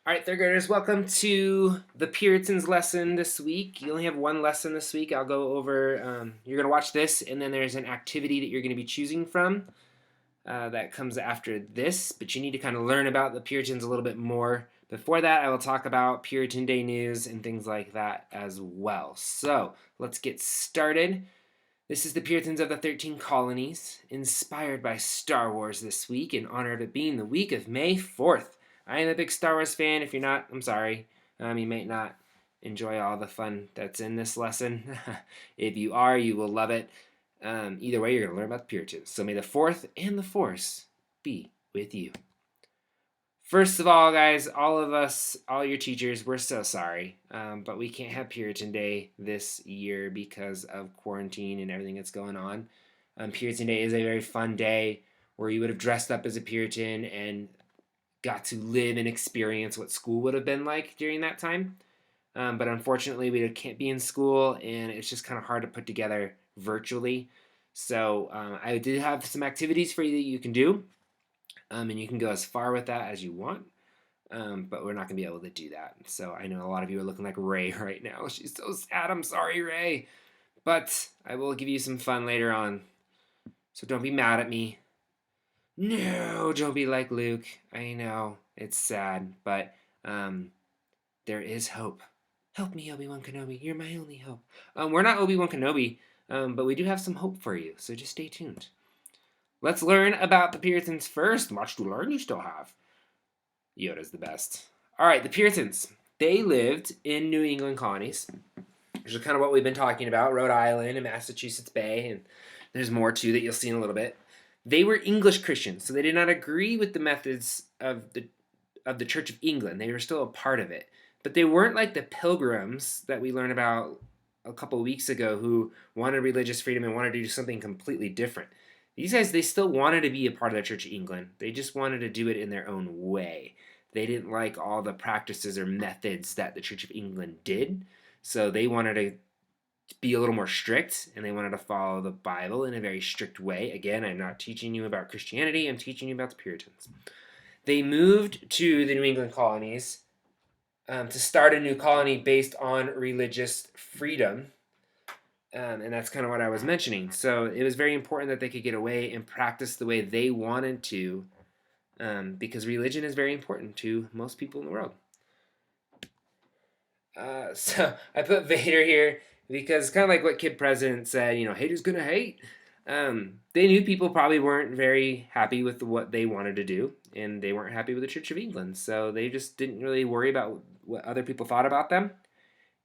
All right, third graders, welcome to the Puritans lesson this week. You only have one lesson this week. I'll go over, you're going to watch this, and then there's an activity that you're going to be choosing from that comes after this, but you need to kind of learn about the Puritans a little bit more. Before that, I will talk about Puritan Day news and things like that as well. So let's get started. This is the Puritans of the 13 Colonies, inspired by Star Wars this week in honor of it being the week of May 4th. I am a big Star Wars fan. If you're not, I'm sorry. You may not enjoy all the fun that's in this lesson. If you are, you will love it. Either way, you're going to learn about the Puritans. So may the 4th and the Force be with you. First of all, guys, all of us, all your teachers, we're so sorry. But we can't have Puritan Day this year because of quarantine and everything that's going on. Puritan Day is a very fun day where you would have dressed up as a Puritan and got to live and experience what school would have been like during that time. But unfortunately, we can't be in school, and it's just kind of hard to put together virtually. So I did have some activities for you that you can do, and you can go as far with that as you want. But we're not going to be able to do that. So I know a lot of you are looking like Ray right now. She's so sad. I'm sorry, Ray. But I will give you some fun later on. So don't be mad at me. No, don't be like Luke. I know, it's sad, but there is hope. Help me, Obi-Wan Kenobi. You're my only hope. We're not Obi-Wan Kenobi, but we do have some hope for you, so just stay tuned. Let's learn about the Puritans first. Much to learn you still have. Yoda's the best. All right, the Puritans. They lived in New England colonies, which is kind of what we've been talking about, Rhode Island and Massachusetts Bay, and there's more too that you'll see in a little bit. They were English Christians, so they did not agree with the methods of the Church of England. They were still a part of it. But they weren't like the Pilgrims that we learned about a couple of weeks ago who wanted religious freedom and wanted to do something completely different. These guys, they still wanted to be a part of the Church of England. They just wanted to do it in their own way. They didn't like all the practices or methods that the Church of England did. So they wanted to be a little more strict, and they wanted to follow the Bible in a very strict way. Again, I'm not teaching you about Christianity, I'm teaching you about the Puritans. They moved to the New England colonies to start a new colony based on religious freedom, and that's kind of what I was mentioning. So it was very important that they could get away and practice the way they wanted to, because religion is very important to most people in the world. So I put Vader here because kind of like what Kid President said, haters gonna hate. They knew people probably weren't very happy with what they wanted to do, and they weren't happy with the Church of England, so they just didn't really worry about what other people thought about them.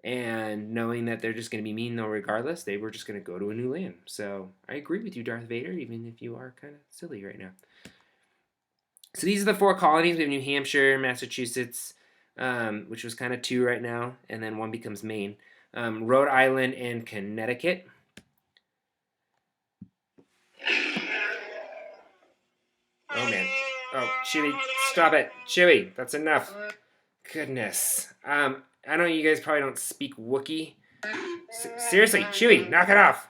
And knowing that they're just going to be mean though regardless, they were just going to go to a new land. So I agree with you, Darth Vader, even if you are kind of silly right now. So these are the 4 colonies. We have New Hampshire, Massachusetts, which was kind of 2 right now, and then 1 becomes Maine. Rhode Island and Connecticut. Oh, man. Oh, Chewie, stop it. Chewie, that's enough. Goodness. I know you guys probably don't speak Wookiee. Seriously, Chewie, knock it off.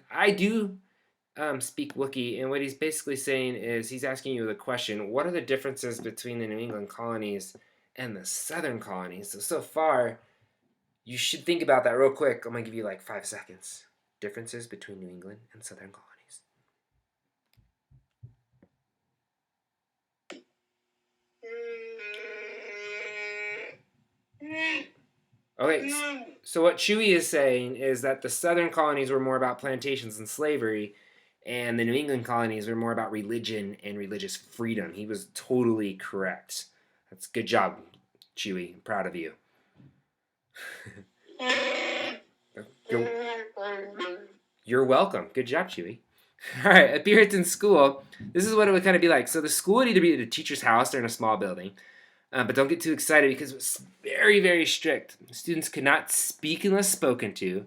I do speak Wookiee, and what he's basically saying is he's asking you the question, what are the differences between the New England colonies and the southern colonies? So far, you should think about that real quick. I'm going to give you like 5 seconds. Differences between New England and southern colonies. Okay, so what Chewie is saying is that the southern colonies were more about plantations and slavery, and the New England colonies were more about religion and religious freedom. He was totally correct. That's good job, Chewie. I'm proud of you. You're welcome. Good job, Chewie. All right, at Puritan school, this is what it would kind of be like. So the school would either be at a teacher's house or in a small building. But don't get too excited because it was very, very strict. Students could not speak unless spoken to.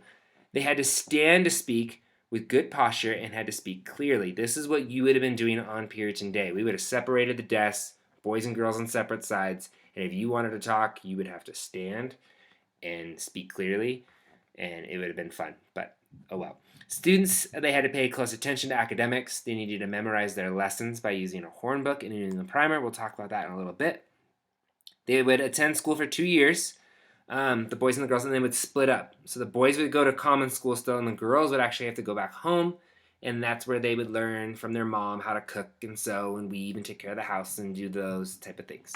They had to stand to speak with good posture and had to speak clearly. This is what you would have been doing on Puritan Day. We would have separated the desks, boys and girls on separate sides, and if you wanted to talk, you would have to stand and speak clearly, and it would have been fun, but oh well. Students, they had to pay close attention to academics. They needed to memorize their lessons by using a horn book and using a primer. We'll talk about that in a little bit. They would attend school for 2 years, the boys and the girls, and they would split up. So the boys would go to common school still, and the girls would actually have to go back home, and that's where they would learn from their mom how to cook and sew and weave and take care of the house and do those type of things.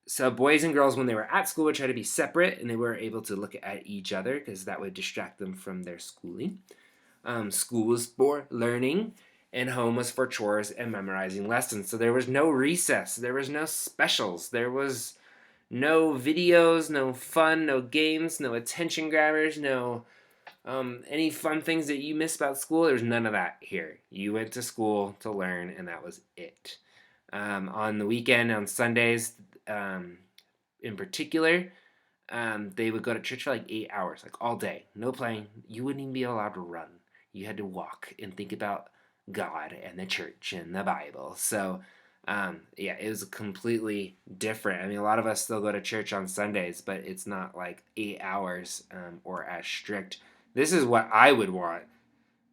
So boys and girls, when they were at school, would try to be separate, and they were able to look at each other because that would distract them from their schooling. School was for learning, and home was for chores and memorizing lessons. So there was no recess, there was no specials, there was no videos, no fun, no games, no attention grabbers, no any fun things that you miss about school. There was none of that here. You went to school to learn, and that was it. On the weekend, on Sundays, in particular, they would go to church for like 8 hours, like all day, no playing. You wouldn't even be allowed to run. You had to walk and think about God and the church and the Bible. So, yeah, it was completely different. I mean, a lot of us still go to church on Sundays, but it's not like 8 hours or as strict. This is what I would want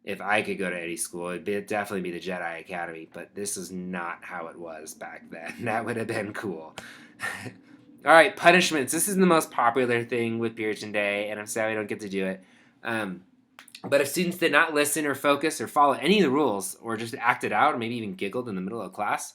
if I could go to any school. It'd definitely be the Jedi Academy, but this is not how it was back then. That would have been cool. All right, punishments. This is the most popular thing with Puritan Day, and I'm sad we don't get to do it. But if students did not listen or focus or follow any of the rules, or just acted out, or maybe even giggled in the middle of class,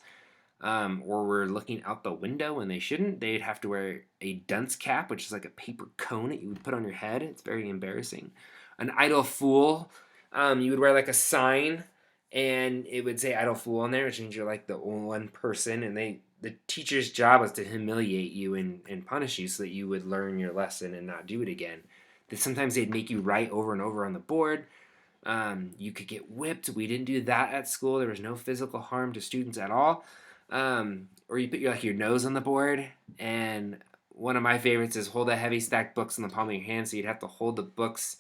or were looking out the window when they shouldn't, they'd have to wear a dunce cap, which is like a paper cone that you would put on your head. It's very embarrassing. An idle fool, you would wear like a sign, and it would say idle fool on there, which means you're like the only one person, and the teacher's job was to humiliate you and punish you so that you would learn your lesson and not do it again. Sometimes they'd make you write over and over on the board. You could get whipped. We didn't do that at school. There was no physical harm to students at all. Or you put your nose on the board. And one of my favorites is hold a heavy stacked books in the palm of your hand. So you'd have to hold the books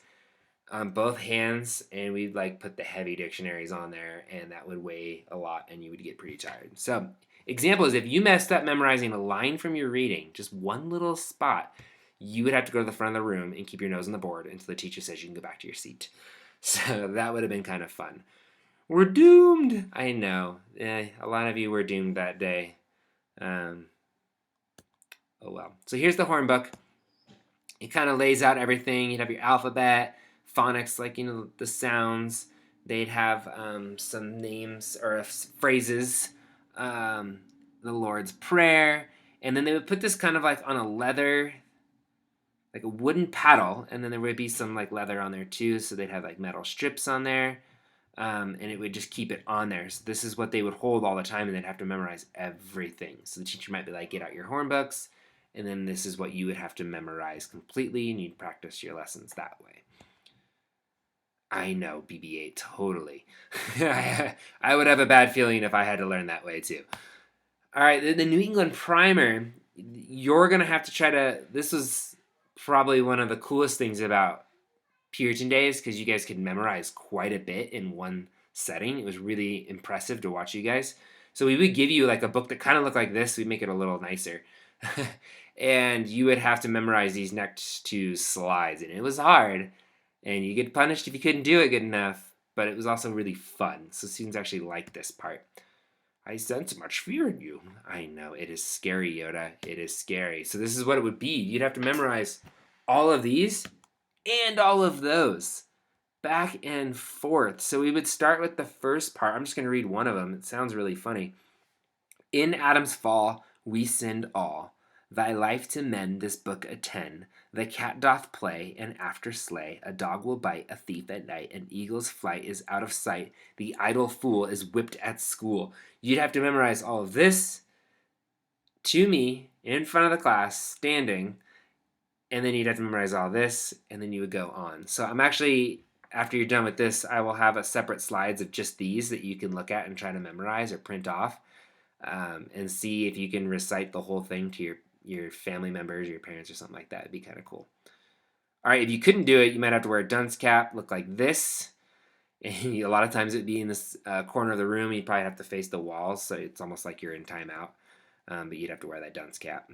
on both hands, and we'd put the heavy dictionaries on there, and that would weigh a lot, and you would get pretty tired. So example is if you messed up memorizing a line from your reading, just one little spot, you would have to go to the front of the room and keep your nose on the board until the teacher says you can go back to your seat. So that would have been kind of fun. We're doomed. I know. A lot of you were doomed that day. Oh well. So here's the horn book. It kind of lays out everything. You'd have your alphabet, phonics, the sounds. They'd have some names or phrases, the Lord's Prayer, and then they would put this kind of on a leather, like a wooden paddle, and then there would be some leather on there too, so they'd have metal strips on there, and it would just keep it on there. So this is what they would hold all the time, and they'd have to memorize everything. So the teacher might be like, get out your horn books, and then this is what you would have to memorize completely, and you'd practice your lessons that way. I know, BB-8, totally. I would have a bad feeling if I had to learn that way too. All right, the New England Primer, you're going to have to try to, this was probably one of the coolest things about Puritan days because you guys could memorize quite a bit in one setting. It was really impressive to watch you guys. So we would give you a book that kind of looked like this. We'd make it a little nicer. And you would have to memorize these next two slides. And it was hard. And you get punished if you couldn't do it good enough. But it was also really fun. So students actually liked this part. I sense much fear in you. I know, it is scary, Yoda. It is scary. So this is what it would be. You'd have to memorize all of these and all of those back and forth. So we would start with the first part. I'm just going to read one of them. It sounds really funny. In Adam's fall, we sinned all. Thy life to mend this book attend. The cat doth play, and after slay. A dog will bite, a thief at night. An eagle's flight is out of sight. The idle fool is whipped at school. You'd have to memorize all of this to me in front of the class, standing, and then you'd have to memorize all this, and then you would go on. So I'm actually, after you're done with this, I will have a separate slides of just these that you can look at and try to memorize or print off, and see if you can recite the whole thing to your family members, your parents, or something like that. It'd be kind of cool. All right, if you couldn't do it, you might have to wear a dunce cap, look like this. And a lot of times it'd be in this corner of the room. You'd probably have to face the walls, so it's almost like you're in timeout. But you'd have to wear that dunce cap.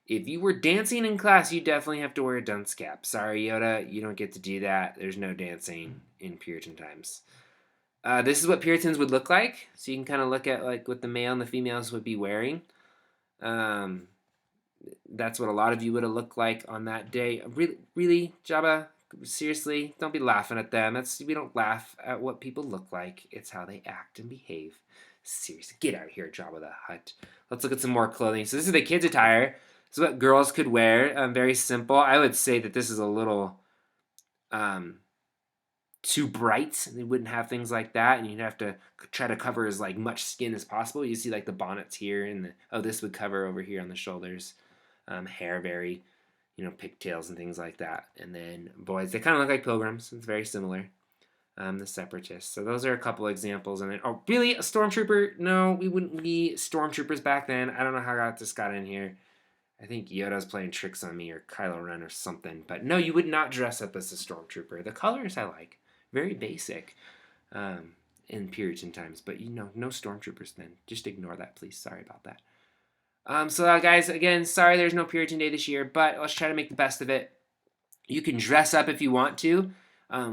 If you were dancing in class, you definitely have to wear a dunce cap. Sorry, Yoda, you don't get to do that. There's no dancing in Puritan times. This is what Puritans would look like. So you can kind of look at what the male and the females would be wearing. That's what a lot of you would have looked like on that day. Really, Jabba, seriously, don't be laughing at them. We don't laugh at what people look like. It's how they act and behave. Seriously, get out of here, Jabba the Hutt. Let's look at some more clothing. So this is the kids' attire. This is what girls could wear. Very simple. I would say that this is a little too bright. They wouldn't have things like that, and you'd have to try to cover as like much skin as possible. You see like the bonnets here, and this would cover over here on the shoulders. Hair very, pigtails and things like that. And then boys, they kind of look like pilgrims. It's very similar. The separatists. So those are a couple examples. And then, oh, really? A stormtrooper? No, we wouldn't be stormtroopers back then. I don't know how this got in here. I think Yoda's playing tricks on me, or Kylo Ren or something. But no, you would not dress up as a stormtrooper. The colors I like. Very basic in Puritan times. But, no stormtroopers then. Just ignore that, please. Sorry about that. Guys, again, sorry there's no Puritan Day this year, but let's try to make the best of it. You can dress up if you want to.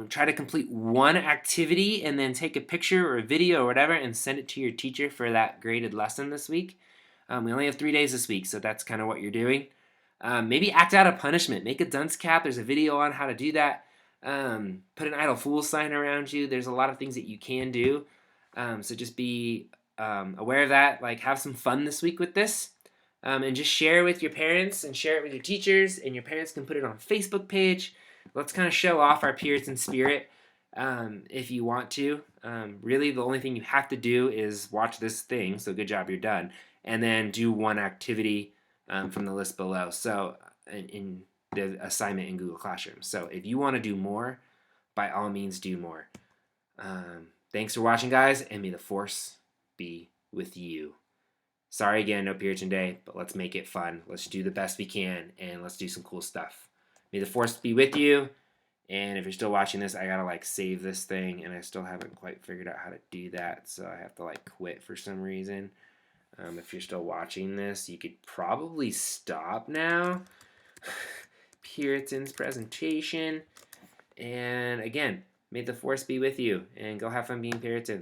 Try to complete one activity and then take a picture or a video or whatever and send it to your teacher for that graded lesson this week. We only have 3 days this week, so that's kind of what you're doing. Maybe act out a punishment. Make a dunce cap. There's a video on how to do that. Put an idle fool sign around you. There's a lot of things that you can do. So just be aware of that. Like, have some fun this week with this. And just share with your parents and share it with your teachers, and your parents can put it on Facebook page. Let's kind of show off our Puritan spirit if you want to. Really, the only thing you have to do is watch this thing, so good job, you're done, and then do one activity from the list below. So in the assignment in Google Classroom. So if you want to do more, by all means do more. Thanks for watching, guys, and may the Force be with you. Sorry again, no Puritan Day, but let's make it fun. Let's do the best we can, and let's do some cool stuff. May the Force be with you, and if you're still watching this, I gotta save this thing, and I still haven't quite figured out how to do that, so I have to quit for some reason. If you're still watching this, you could probably stop now. Puritans Presentation, and again, may the Force be with you, and go have fun being Puritan.